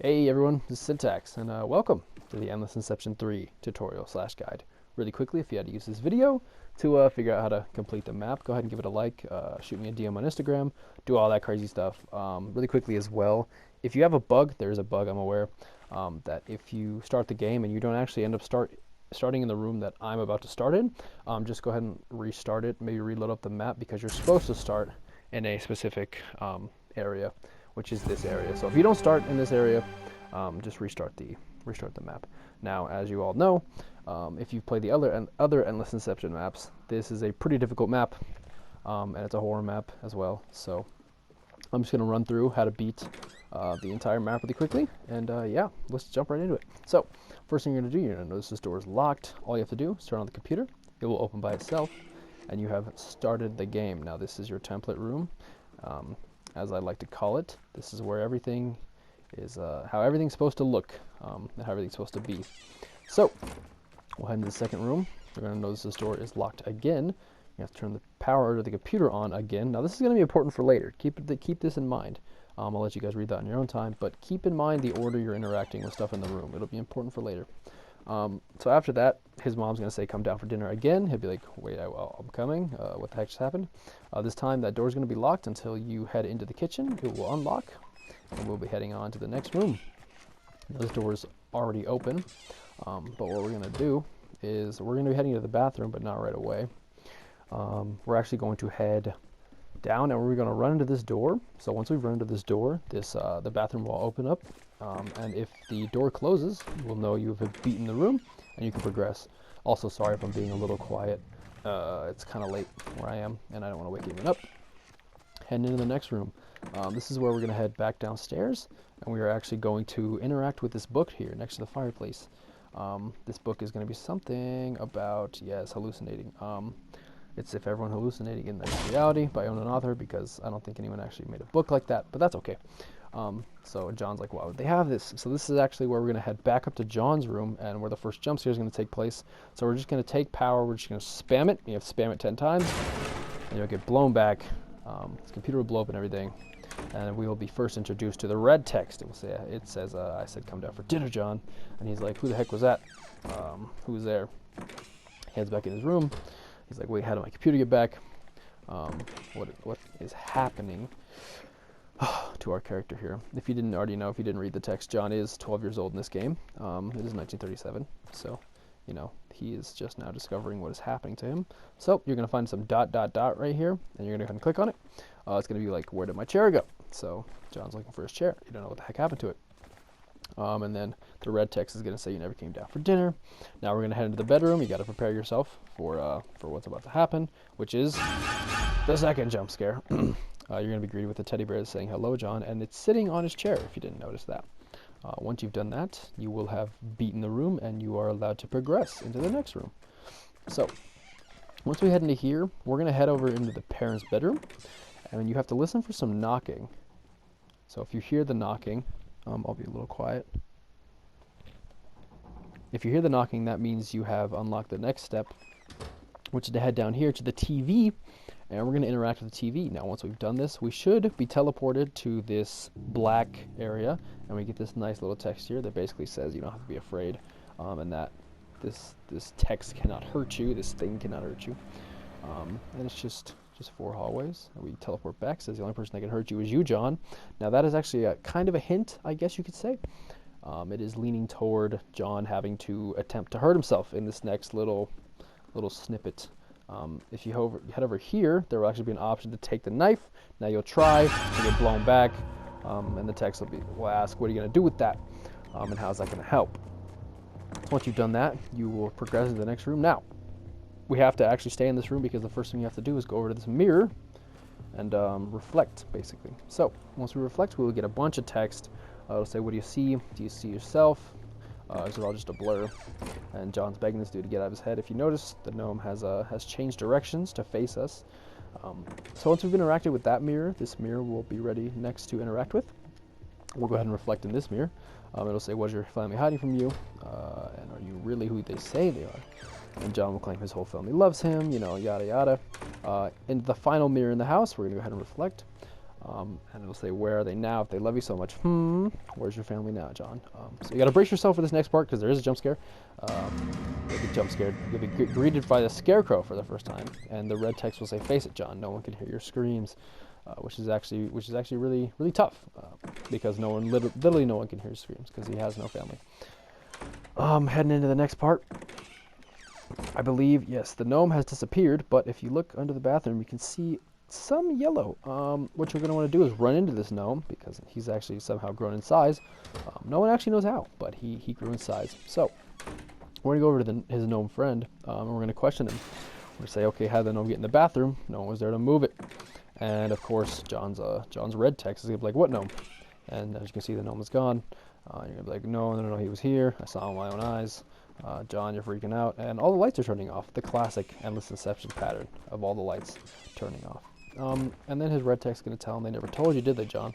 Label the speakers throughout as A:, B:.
A: Hey everyone, this is Syntax, and welcome to the Endless Inception 3 tutorial/guide. Really quickly, if you had to use this video to figure out how to complete the map, go ahead and give it a like, shoot me a DM on Instagram, do all that crazy stuff. Really quickly as well, if you have a bug, there is a bug I'm aware, that if you start the game and you don't actually end up starting in the room that I'm about to start in, just go ahead and restart it, maybe reload up the map, because you're supposed to start in a specific area, which is this area. So if you don't start in this area, just restart the map. Now, as you all know, if you've played the other Endless Inception maps, this is a pretty difficult map, and it's a horror map as well. So I'm just going to run through how to beat the entire map really quickly, and yeah, let's jump right into it. So first thing you're going to do, you're going to notice this door is locked. All you have to do is turn on the computer. It will open by itself, and you have started the game. Now this is your template room, as I like to call it. This is where everything is, how everything's supposed to look, and how everything's supposed to be. So we'll head into the second room. You're going to notice this door is locked again. You have to turn the power to the computer on again. Now this is going to be important for later. Keep this in mind. I'll let you guys read that on your own time, but keep in mind the order you're interacting with stuff in the room. It'll be important for later. So after that, his mom's going to say, come down for dinner again. He'll be like, wait, I'm coming. What the heck just happened? This time, that door's going to be locked until you head into the kitchen. It will unlock, and we'll be heading on to the next room. This door's already open, but what we're going to do is we're going to be heading to the bathroom, but not right away. We're actually going to head down, and we're going to run into this door. So once we run into this door, the bathroom will open up, and if the door closes, we'll know you've beaten the room, and you can progress. Also, sorry if I'm being a little quiet. It's kind of late where I am, and I don't want to wake anyone up. Heading into the next room. This is where we're going to head back downstairs, and we are actually going to interact with this book here next to the fireplace. This book is going to be something about, yes, hallucinating. It's if everyone hallucinating in their reality by unknown author, because I don't think anyone actually made a book like that, but that's okay. So John's like, why would they have this? So this is actually where we're going to head back up to John's room, and where the first jump scare is going to take place. So we're just going to take power, we're just going to spam it. You have to spam it 10 times, and you'll get blown back. His computer will blow up and everything, and we will be first introduced to the red text. It says, I said, come down for dinner, John. And he's like, who the heck was that? Who was there? He heads back in his room. He's like, wait, how did my computer get back? What is happening to our character here? If you didn't already know, if you didn't read the text, John is 12 years old in this game. It is 1937, so, you know, he is just now discovering what is happening to him. So you're going to find some ... right here, and you're going to go ahead and click on it. It's going to be like, where did my chair go? So John's looking for his chair. You don't know what the heck happened to it. And then the red text is going to say you never came down for dinner. Now we're going to head into the bedroom. You got to prepare yourself for what's about to happen, which is the second jump scare. You're going to be greeted with a teddy bear saying, hello, John, and it's sitting on his chair, if you didn't notice that. Once you've done that, you will have beaten the room, and you are allowed to progress into the next room. So once we head into here, we're going to head over into the parents' bedroom, and you have to listen for some knocking. So if you hear the knocking, I'll be a little quiet. If you hear the knocking, that means you have unlocked the next step, which is to head down here to the TV, and we're going to interact with the TV. Now, once we've done this, we should be teleported to this black area, and we get this nice little text here that basically says you don't have to be afraid, and that this text cannot hurt you, this thing cannot hurt you. And it's just 4 hallways. We teleport back. Says the only person that can hurt you is you, John. Now that is actually a kind of a hint, I guess you could say. It is leaning toward John having to attempt to hurt himself in this next little snippet. If you head over here, there will actually be an option to take the knife. Now you'll try to get blown back, and the text will ask, what are you going to do with that? And how is that going to help? So once you've done that, you will progress into the next room. Now, we have to actually stay in this room, because the first thing you have to do is go over to this mirror and reflect, basically. So once we reflect, we will get a bunch of text. It'll say, what do you see? Do you see yourself? These are all just a blur. And John's begging this dude to get out of his head. If you notice, the gnome has changed directions to face us. So once we've interacted with that mirror, this mirror will be ready next to interact with. We'll go ahead and reflect in this mirror. It'll say, what's your family hiding from you? And are you really who they say they are? And John will claim his whole family loves him, you know, yada yada. In the final mirror in the house, we're going to go ahead and reflect. And it'll say, where are they now if they love you so much? Where's your family now, John? So you got to brace yourself for this next part because there is a jump scare. You'll be jump scared. You'll be greeted by the scarecrow for the first time, and the red text will say, "Face it, John. No one can hear your screams," which is actually really tough because literally no one can hear his screams because he has no family. Heading into the next part. I believe, yes, the gnome has disappeared, but if you look under the bathroom, you can see some yellow. What you're going to want to do is run into this gnome because he's actually somehow grown in size. No one actually knows how, but he grew in size. So we're going to go over to his gnome friend, and we're going to question him. We're going to say, okay, how did the gnome get in the bathroom? No one was there to move it. And of course, John's red text is going to be like, what gnome? And as you can see, the gnome is gone. You're going to be like, no, he was here. I saw him with my own eyes. John, you're freaking out. And all the lights are turning off. The classic endless Inception pattern of all the lights turning off. And then his red text is going to tell him they never told you, did they, John?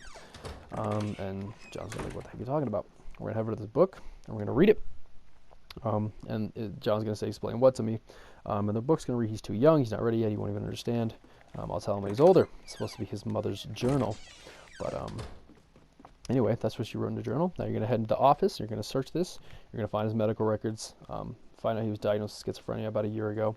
A: And John's going to be like, what the heck are you talking about? We're going to head over to this book, and we're going to read it. John's going to say, explain what to me? And the book's going to read, he's too young, he's not ready yet, he won't even understand. I'll tell him when he's older. It's supposed to be his mother's journal. But anyway, that's what she wrote in the journal. Now you're going to head into the office, you're going to search this, you're going to find his medical records, find out he was diagnosed with schizophrenia about a year ago.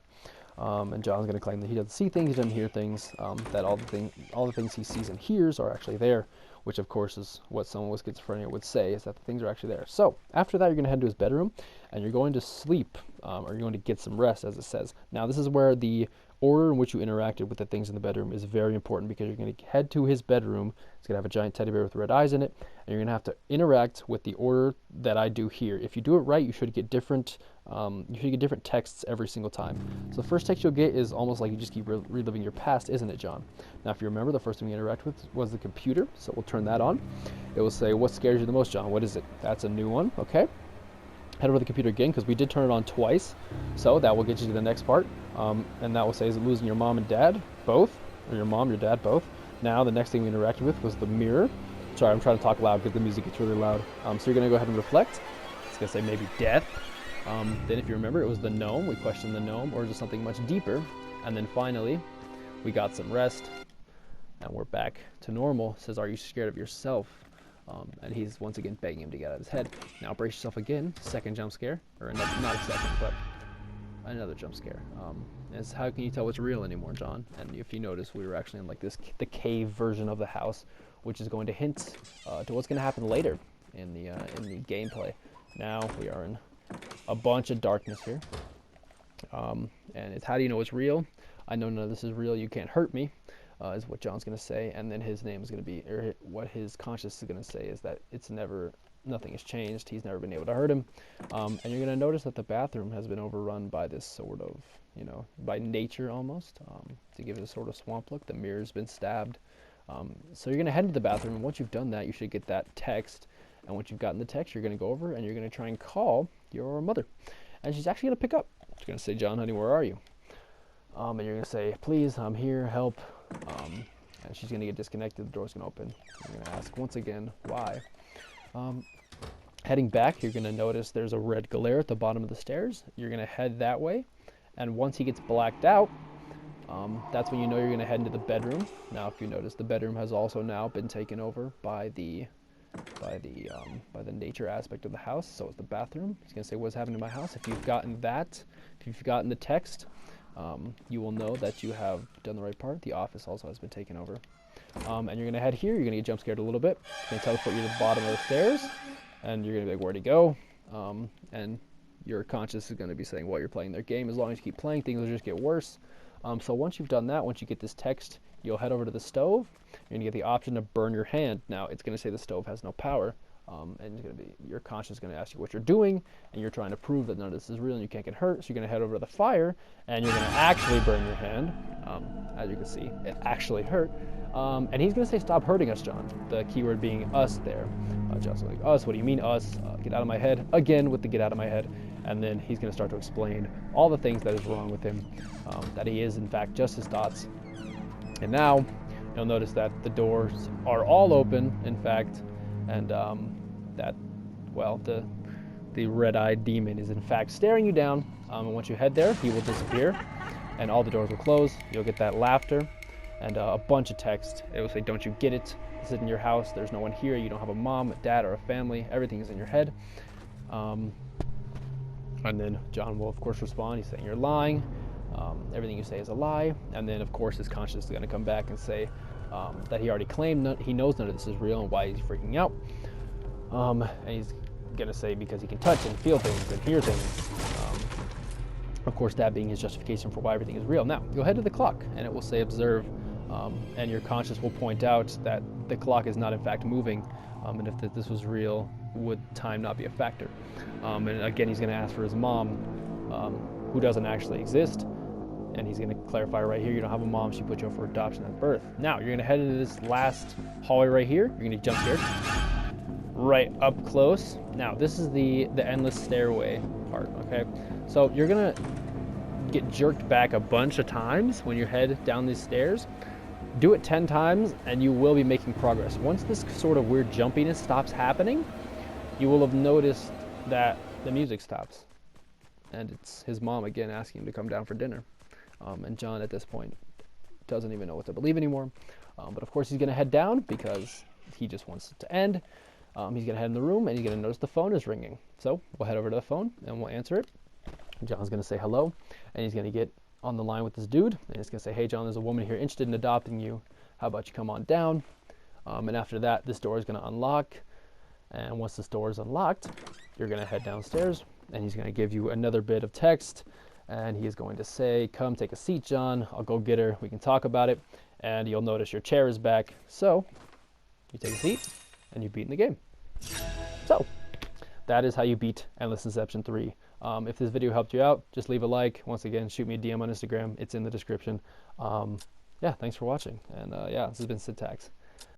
A: And John's going to claim that he doesn't see things, he doesn't hear things, that all the things he sees and hears are actually there, which of course is what someone with schizophrenia would say, is that the things are actually there. So after that, you're going to head to his bedroom, and you're going to sleep, or you're going to get some rest, as it says. Now this is where the order in which you interacted with the things in the bedroom is very important, because you're going to head to his bedroom. It's going to have a giant teddy bear with red eyes in it, and you're going to have to interact with the order that I do here. If you do it right, you should get different texts every single time. So the first text you'll get is almost like you just keep reliving your past, isn't it, John? Now if you remember, the first thing you interact with was the computer, so we'll turn that on. It will say, what scares you the most, John? What is it? That's a new one. Okay, head over to the computer again, because we did turn it on twice, so that will get you to the next part. And that will say, is it losing your mom and dad both, or your mom, your dad both? Now the next thing we interacted with was the mirror. Sorry, I'm trying to talk loud because the music gets really loud. So you're going to go ahead and reflect. It's going to say maybe death. Then if you remember, it was the gnome. We questioned the gnome, or is it something much deeper? And then finally, we got some rest, and we're back to normal. It says, are you scared of yourself? And he's once again begging him to get out of his head. Now brace yourself again. Second jump scare, or not a second, but another jump scare. Is how can you tell what's real anymore, John? And if you notice, we were actually in like the cave version of the house, which is going to hint to what's going to happen later in the gameplay. Now we are in a bunch of darkness here, and it's how do you know it's real? I know none of this is real. You can't hurt me, is what John's going to say, and then his name is going to be, or what his conscience is going to say is that nothing has changed. He's never been able to hurt him, and you're going to notice that the bathroom has been overrun by this sort of, by nature almost, to give it a sort of swamp look. The mirror's been stabbed. So you're going to head to the bathroom, and once you've done that, you should get that text. And once you've gotten the text, you're going to go over and you're going to try and call your mother. And she's actually going to pick up. She's going to say, John, honey, where are you? And you're going to say, please, I'm here, help. And she's going to get disconnected. The door's going to open. You're going to ask once again, why? Heading back, you're going to notice there's a red glare at the bottom of the stairs. You're going to head that way. And once he gets blacked out, that's when you know you're going to head into the bedroom. Now, if you notice, the bedroom has also now been taken over by the nature aspect of the house. So it's the bathroom. He's going to say, what's happening to my house? If you've gotten that, if you've gotten the text, you will know that you have done the right part. The office also has been taken over. And you're going to head here. You're going to get jump scared a little bit. It's going to teleport you to the bottom of the stairs. And you're going to be like, where'd he go? And your conscience is going to be saying, well, you're playing their game. As long as you keep playing, things will just get worse. So once you've done that, once you get this text, you'll head over to the stove. You're going to get the option to burn your hand. Now, it's going to say the stove has no power. And it's going to be, your conscience is going to ask you what you're doing, and you're trying to prove that none of this is real and you can't get hurt. So you're going to head over to the fire, and you're going to actually burn your hand. As you can see, it actually hurt. And he's going to say, stop hurting us, John. The keyword being us there. John's like, us? What do you mean us? Get out of my head. Again with the get out of my head. And then he's going to start to explain all the things that is wrong with him, that he is, in fact, just his thoughts. And now you'll notice that the doors are all open, in fact, and that, well, the red-eyed demon is, in fact, staring you down. And once you head there, he will disappear, and all the doors will close. You'll get that laughter, and a bunch of text. It will say, don't you get it? This isn't your house. There's no one here. You don't have a mom, a dad, or a family. Everything is in your head. And then John will, of course, respond. He's saying you're lying. Everything you say is a lie. And then, of course, his conscience is going to come back and say that he already claimed he knows none of this is real and why he's freaking out. And he's going to say because he can touch and feel things and hear things. Of course, that being his justification for why everything is real. Now, go ahead to the clock, and it will say observe, and your conscience will point out that the clock is not in fact moving, and if this was real, would time not be a factor? And again, he's going to ask for his mom, who doesn't actually exist, and he's going to clarify right here, you don't have a mom, she put you up for adoption at birth. Now, you're going to head into this last hallway right here, you're going to jump scared, right up close. Now, this is the endless stairway part, okay? So you're going to get jerked back a bunch of times when you head down these stairs. Do it 10 times and you will be making progress. Once this sort of weird jumpiness stops happening, you will have noticed that the music stops. And it's his mom again asking him to come down for dinner. And John at this point doesn't even know what to believe anymore. But of course he's going to head down because he just wants it to end. He's going to head in the room and he's going to notice the phone is ringing. So we'll head over to the phone and we'll answer it. John's going to say hello, and he's going to get on the line with this dude, and he's going to say, hey, John, there's a woman here interested in adopting you. How about you come on down? And after that, this door is going to unlock, and once this door is unlocked, you're going to head downstairs, and he's going to give you another bit of text, and he is going to say, come take a seat, John. I'll go get her. We can talk about it, and you'll notice your chair is back. So you take a seat, and you've beaten the game. So that is how you beat Endless Inception 3. If this video helped you out, just leave a like. Once again, shoot me a DM on Instagram. It's in the description. Yeah, thanks for watching. And yeah, this has been Syntax.